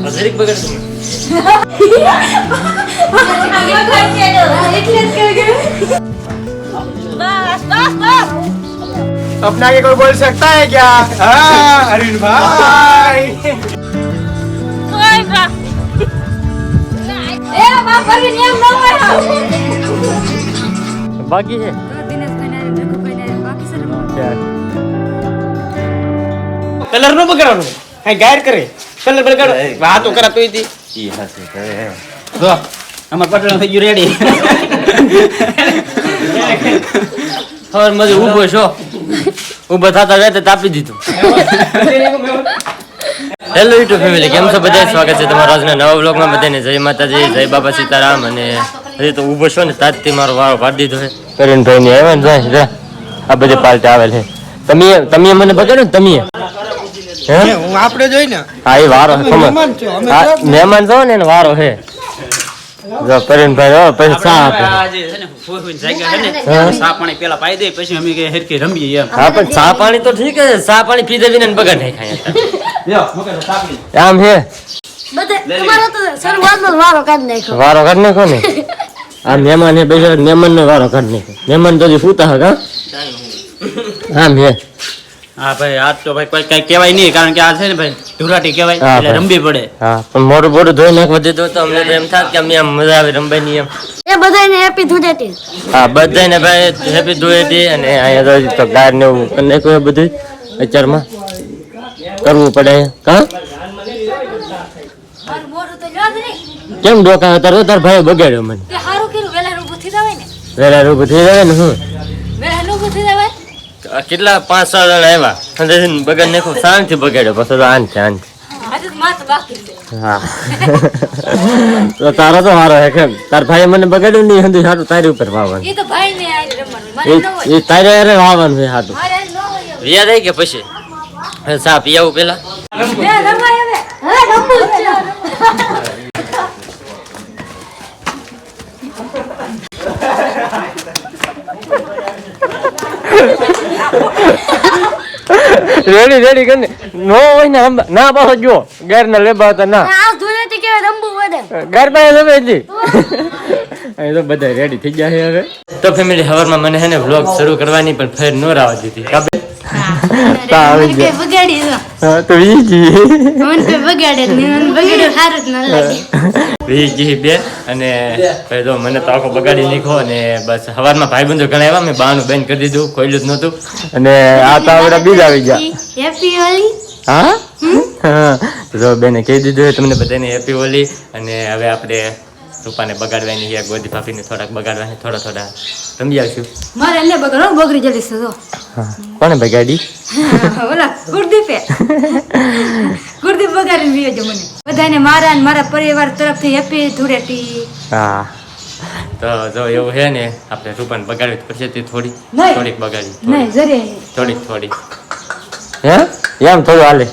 હજરીક બગડ તું अपना के कोई बोल सकता है क्या? हाँ अरुण भाई बाकी है कलर नो बगड़ानो है गाइड करे कलर बगड़ वाह तो करा तो ही थी ઈ હશે કરે જો અમાર પટલ થઈ ગયું રેડી હવે મજે ઊભો છો ઊભા થતા રહેતા તાપી દીધું હેલો યુટ્યુબ ફેમિલી કેમ છો બધા સ્વાગત છે તમારા આજના નવા વ્લોગમાં બધાને જય માતાજી જય બાબા સીતારામ અને હજી તો ઊભો છો ને તાજથી મારો વારો પાડી દીધો છે કરીનભાઈ ની આવ્યા ને જાય આ બધી પાર્ટી આવેલ છે તમે મને બગાડ્યો ને તમે હું આપણે જોઈ ને હા એ વારો મહેમાન છો ને એનો વારો છે જો કરીનભાઈ પછી ચા આપે આજે છે ને ફોઈ જાગ્યા છે ને ચા પાણી પેલા પાઈ દે પછી અમે કે હેરકી રમીએ એમ હા પણ ચા પાણી તો ઠીક છે ચા પાણી પી દેવી ને બગાડ નહીં ખાય લ્યો મકે તાપી આમ હે બધે તમારો તો શરૂઆતનો વારો કાઢ નાખ્યો વારો કાઢ નાખો ને આ મહેમાન હે બેસા મહેમાન નો વારો કાઢ નાખો મહેમાન તો ફૂતા હા આમ હે હા ભાઈ આજ તો ભાઈ કોઈ કઈ કહેવાય નહીં કારણ કે આ છે ને ભાઈ ધુરાટી કહેવાય એટલે રમવી પડે હા પણ મોઢું બોડું ધોઈ નાખવા દીધું તો અમને તો એમ થાય કે અમે આમ મજા આવે રમવાની એમ એ બધાને હેપી ધૂળેટી હા બધાને ભાઈ હેપી ધૂળેટી અને અહીંયા તો ગાર ને એવું કરી નાખ્યું બધું અત્યારમાં કરવું પડે કા કેમ ડોકા હતા તાર ભાઈ બગાડ્યો મને તે હારું કર્યું વેલા ઊભું થઈ જવાય ને વેલા રૂપ થઈ જાય ને હું વેલા ઊભું થઈ જવાય કેટલા 5-6 જણા આવ્યા અને બગાડ નાખો શાંતિ બગાડ્યો પછી તો આન છે આજે તો માત બાકી છે હા તો તારો તો સારો હે કેમ તાર ભાઈ મને બગાડ્યું નહીં હંધી સારું તારી ઉપર વાવવાનું એ તો ભાઈ ને આ રમવાનું મારે ન હોય એ તારે અરે વાવવાનું છે સારું મારે ન હોય રિયા રહી કે પછી ચા પી આવું પેલા એ રમાય હવે રમવું છે રેડી કરીને નો હોય ને ના પાછો જો ગેર ના લેબા હતા ના આ ધૂળેટી કેવા રમવું વધે ગેર પાસે રમે જી અહીં તો બધા રેડી થઈ ગયા છે હવે તો ફેમિલી હવારમાં મને હે ને વ્લોગ શરૂ કરવાની પણ ફેર નો રાવા દીધી કાબે તા આવી ગયા બગાડી હા તો વીજી મન પે બગાડે ને મન બગાડે સારું જ ન લાગે વીજી બે અને ભાઈ તો મને તો આખો બગાડી નાખ્યો અને બસ હવારમાં ભાઈબંધો ઘણા આવ્યા મેં બાનું બેન કરી દીધું ખોલ્યું જ નહોતું અને આ તો આવડા બીજ આવી ગયા હેપી હોલી હા હા તો બેને કહી દીધું તમને બધાને હેપી હોલી અને હવે આપણે રૂપાને બગાડવાની છે ગોદી ભાભીને થોડાક બગાડવાની થોડા રમી આવશું મારે એટલે બગાડો બગડી જલી છે તો હા કોને બગાડી ઓલા ગુરદીપે ગુરદીપ બગાડીને વિયો જો મને બધાને મારા અને મારા પરિવાર તરફથી હેપી ધૂળેટી હા તો જો એવું છે ને આપણે રૂપાને બગાડવી પછી તે થોડીક બગાડી નહીં જરે થોડીક હે એમ થોડું હાલે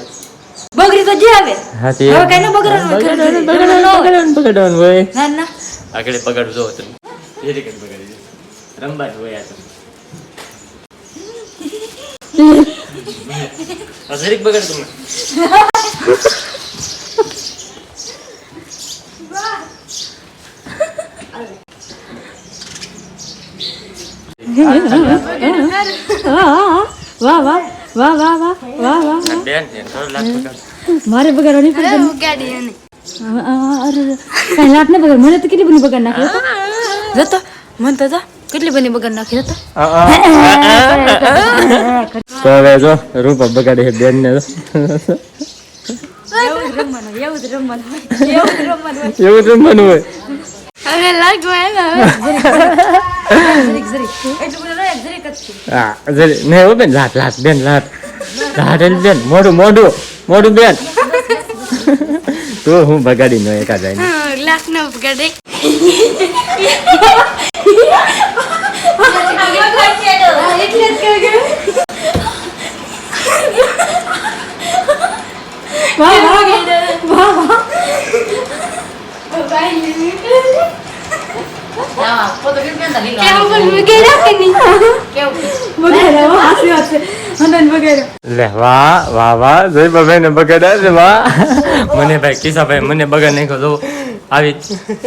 બગડી તો જે આવે હા તે હવે કઈ ન બગાડવાનું હોય ના ના આગળ બગાડવું જો તમે એ રીતે બગાડી દો રમવાનું હોય આ તો હજરીક બગાડ તમે વાહ વાહ વાહ વાહ વાહ વાહ વાહ બેન છે થોડું લાગ બગાડ મારે બગાડવાની પણ બગાડી એને અરે કઈ લાટ ને બગાડ મને તો કેટલી બની બગાડ નાખી જતો મન તો કેટલી બની બગાડ નાખી જતો તો હવે જો રૂપા બગાડે છે બેન ને એવું જ રમવાનું હોય એવું રમવાનું હોય હવે લાગવા જરીક એટલું બધું નહીં જરીક જ હા જરી ને હો બેન લાટ બેન લાટ બેન મોઢું બેન તો હું બગાડી નો એકા જાય લાખ ન બગાડે એટલે જ કહી ગયું વાહ વાહ વાહ વાહ લે વાહ વાહ વાહ જય ભાઈ ને બગાડ્યા છે વાહ મને ભાઈ કિસ્સાભાઈ મને બગાડ નાખ્યો તો આવી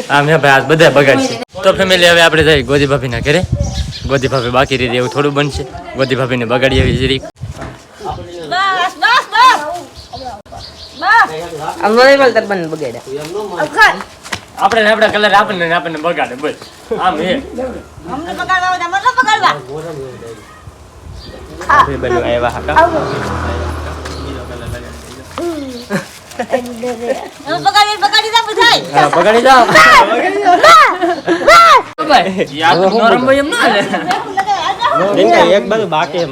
આમ હે ભાઈ આજ બધા બગાડશે તો ફેમિલી હવે આપણે જઈ ગોદી ભાભી ના ઘરે ગોદી ભાભી બાકી રહી એવું થોડું બનશે ગોદી ભાભી ને બગાડી આવી જરીક આપણે આપણા કલર આપણને બગાડે બસ આમ હે બધું આવ્યા હતા બગાડી જાઓ એક બાજુ બાકી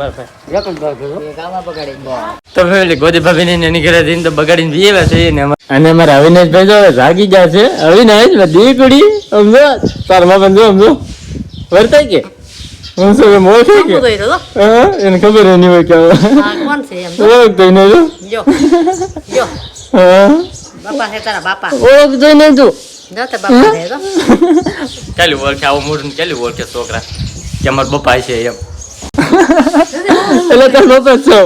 તો ફેમિલી ગોદી ભાભી ને એની ઘરે જઈને તો બગાડીને પીએવા છે ને અને અમારા અવિનાશભાઈ જો જાગી ગયા છે અવિનાશ દીકડી સમજો તાર માં સમજો સમજો વર્તાય કે હું શું મોર છે કે એને ખબર નહીં હોય કે કોણ છે એમ ઓળખતો નહીં જો જો બાપા છે તારા બાપા ઓળખતો નહીં તું જાતે બાપા છે તો ચાલી ઓળખે આવું મોઢું ચાલી ઓળખે છોકરા કે અમારા બપ્પા છે એમ એટલે તાર બપ્પા છો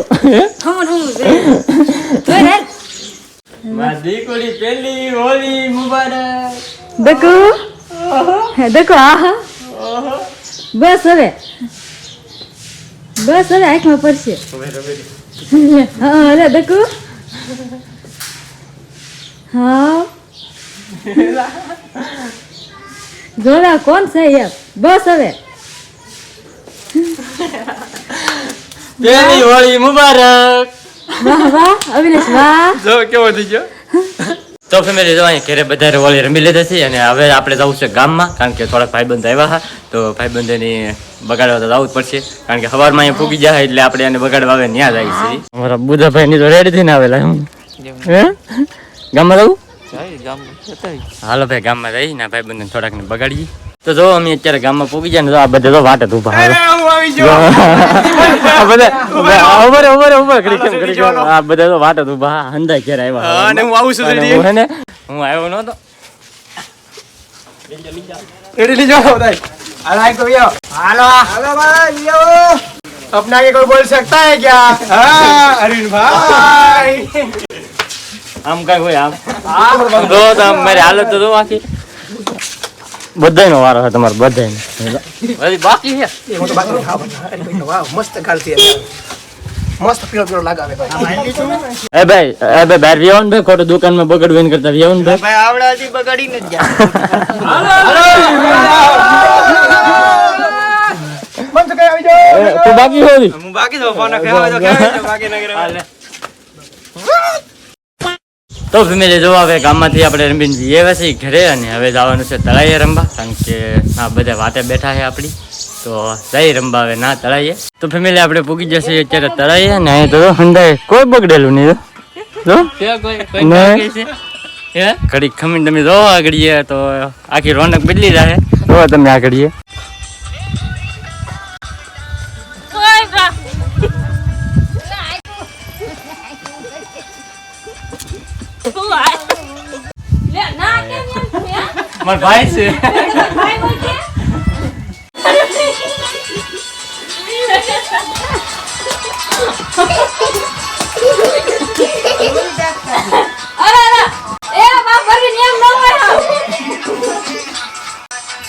મારી દીકરી પેલી હોળી મુબારક દેખો દેખો આહા બસ હવે આંખમાં પડશે હા અરે દેખો હા જોડા કોણ છે યાર બસ હવે પેલી હોળી મુબારક વાહ વાહ અવિનાશ વાહ જો કેવો થઈ ગયો તો ફેમિલી જો અહીંયા ઘરે બધા હોળી રમી લીધા છે અને હવે આપણે જવું છે ગામમાં કારણ કે થોડા ભાઈબંધ આવ્યા હા તો ભાઈબંધોની બગાડવા તો જવું જ પડશે કારણ કે સવારમાં અહીંયા પૂગી જાય એટલે આપણે એને બગાડવા આવે ત્યાં જાય છે અમારા બુધાભાઈ ની તો રેડી થઈને આવેલા હે ગામમાં જવું હાલો ભાઈ ગામમાં જઈ ને ભાઈબંધને થોડાક ને બગાડીએ તો જો અમે અત્યારે ગામમાં પૂગી જાય ને તો આ બધા તો વાટ જ ઉભા આ બધા તો વાટ જ ઉભા હંદાય ઘેર આવ્યા હું આવ્યો નતો अपना के कोई बोल सकता है क्या? हाँ अरुण भाई આમ કઈ હોય આમ જો આમ મારી હાલત તો જો આખી બધાયનો વારો છે તમારે બધાયનો હજી બાકી છે वो तो बात नहीं खाओ वाह मस्त गालती है मस्त पीलो पीलो लगावे भाई એ ભાઈ બહાર વ્યાવન ભાઈ ખોટું દુકાનમાં બગડવેન કરતા વ્યાવન ભાઈ ભાઈ આવડાથી બગાડીને જ જા मन से कहीं जाओ તું બાકી હોવી હું બાકી તો ફોન ખાવા તો બાકી ન કરે તો ફેમિલી જો હવે ગામમાંથી આપણે રમીને આવ્યા છીએ ઘરે અને હવે જવાનું છે તળાઈએ રમવા કારણ કે આ બધા વાતે બેઠા છે આપણી તો જઈ રમવા હવે ના તળાઈએ તો ફેમિલી આપણે પૂગી જશે અત્યારે તળાઈએ ને અહીં તો હંધાય કોઈ બગડેલું નહીં જો ઘડીક ખમીને તમે જો આગળીએ તો આખી રોનક બદલી જાય જો તમે આગળીએ મારો ભાઈ છે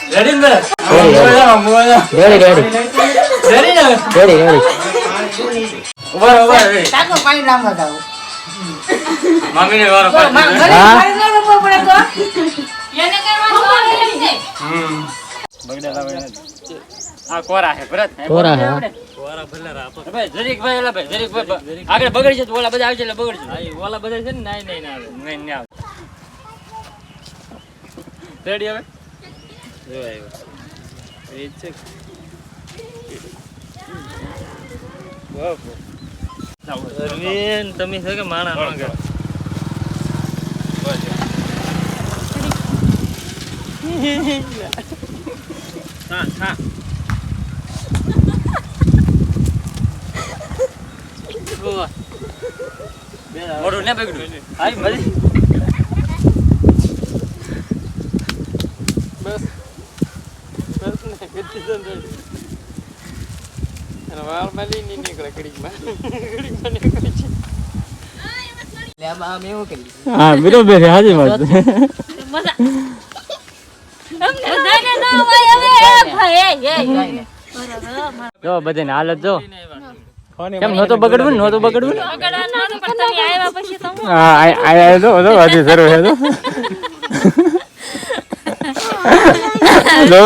રેડી ને રેડી મામીને વારો આ કોરા હે ભરત કોરા હે કોરા ભલે રાખો ભાઈ જરીક ભાઈ એલા ભાઈ જરીક ભાઈ આગળ બગડી છે તો ઓલા બધા આવશે એટલે બગડશે હા ઓલા બધા છે ને નહીં આવે નહીં આવે રેડી હવે જો આવ્યો એ છે વાહ અરવિંદ તમે છે કે માણા ન કે હા મોડું ને બગડ્યું આઈ મળી બસ બસ ને કેટલી જન હા બરોબર છે હાજી વાત બધાને ના હોય હવે ભાઈ જો બધાની હાલત જો કેમ નહોતું બગડવું ને બગડવાનો તો પણ તમે આવ્યા પછી તો હું હા આયા જો હજી શરૂ છે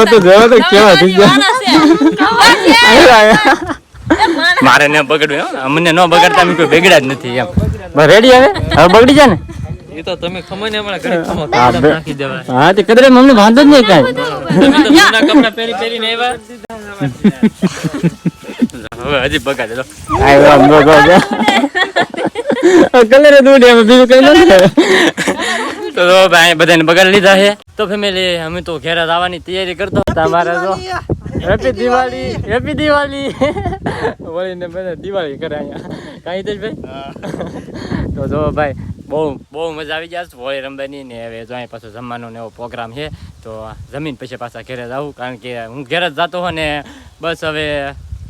તો કેવા થઈ ગયા મારે ન બગડવું અમને ન બગડતા અમે કોઈ બગડ્યા જ નથી એમ રેડી હવે બગડી જાય ને એ તો તમે ખમો ને હમણાં ઘડી ખમો નાખી દેવા હા તે કદરે અમને વાંધો જ નહીં કાંઈ જૂના કપડા પહેરી પહેરીને આવ્યા હવે હજી બગાડે કલર દૂડી અમે બીજું કઈ નથી તો ભાઈ બધાને બગાડી લીધા છે તો ફેમિલી અમે તો ઘેર આવવાની તૈયારી કરતો તમારે તો હેપી દિવાળી વળીને બધા દિવાળી કરે અહીંયા કાંઈ તો ભાઈ તો જો ભાઈ બહુ મજા આવી જશે હોળી રમવાની ને હવે જો અહીં પાછો જમવાનો ને એવો પ્રોગ્રામ છે તો જમીન પછી પાછા ઘેરે જ આવું કારણ કે હું ઘેર જ જતો હો ને બસ હવે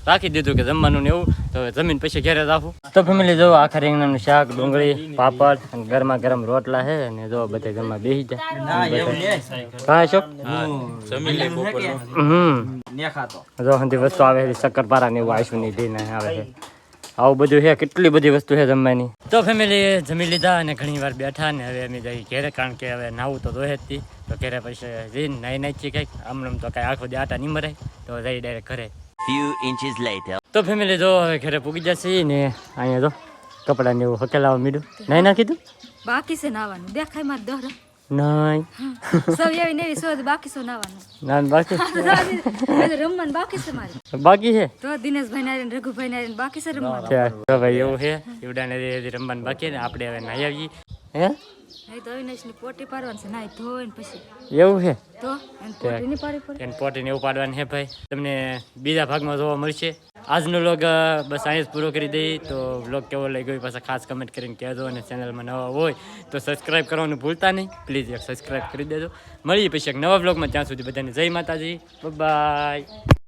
રાખી દીધું કે જમવાનું ને એવું તો જમીન પછી ઘેરે જ આવું તો ફેમિલી જો આખા રીંગણાનું શાક ડુંગળી પાપડ અને ગરમા ગરમ રોટલા છે ને જો બધે જમવા બેસી જાય હા શોક જો હંધી વસ્તુ આવે છે શક્કરપારા ને એવું આઈશું નહીં લઈને આવે છે આવું બધું છે કેટલી બધી વસ્તુ છે જમવાની તો ફેમિલી જમી લીધા અને ઘણી વાર બેઠા ને હવે અમે જઈ ઘેરે કારણ કે હવે નાવું તો દોહે જ હતી તો ઘેરે પછી જઈને નાઈ છીએ કંઈક આમ તો કાંઈ આખો દી આટા નહીં મરાય તો જઈ ડાયરેક્ટ ઘરે Few inches later. તો ફેમિલી જો હવે ઘરે પૂગી જશે ને અહીંયા જો કપડાને એવું હકેલાવા મીડું નહીં નાખી દઉં બાકી છે નાવાનું દેખાય માર દોર નહીં સૌ એવી નેવી સો બાકી સો નાવાનું ના બાકી રમવાનું બાકી છે મારે બાકી છે તો દિનેશભાઈ નારીને રઘુભાઈ નારીને બાકી છે રમવાનું તો ભાઈ એવું છે એવડાને રમવાનું બાકી ને આપણે હવે નાહી આવીએ હે નહીં તો અવિનાશની પોટી પાડવાની છે નાઈ ધોઈને પછી એવું છે તો એને પોટી નહીં પાડવી પડે એને પોટીને એવું પાડવાનું છે ભાઈ તમને બીજા ભાગમાં જોવા મળશે આજનો વ્લોગ બસ અહીંયા જ પૂરો કરી દઈએ તો વ્લોગ કેવો લાગ્યો એ પાછા ખાસ કમેન્ટ કરીને કહેજો અને ચેનલમાં નવા હોય તો સબસ્ક્રાઈબ કરવાનું ભૂલતા નહીં પ્લીઝ એક સબસ્ક્રાઈબ કરી દેજો મળીએ પછી એક નવા વ્લોગમાં ત્યાં સુધી બધાને જય માતાજી બાય